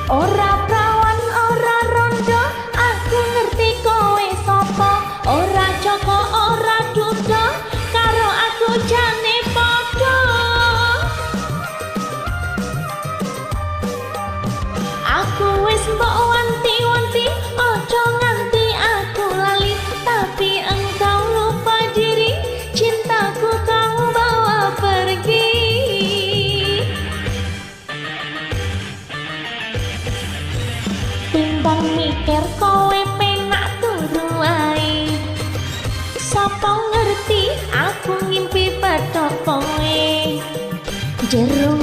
Ora prawan ora rondo aku ngerti kowe sapa ora Joko ora Duda karo aku jane padha aku wis mbok wanti-wanti aja nganti aku lali tapi engkau lupa diri cintaku kau bawa pergi timbang mikir kowe penak turu ae sapa ngerti aku ngimpi padha kowe jero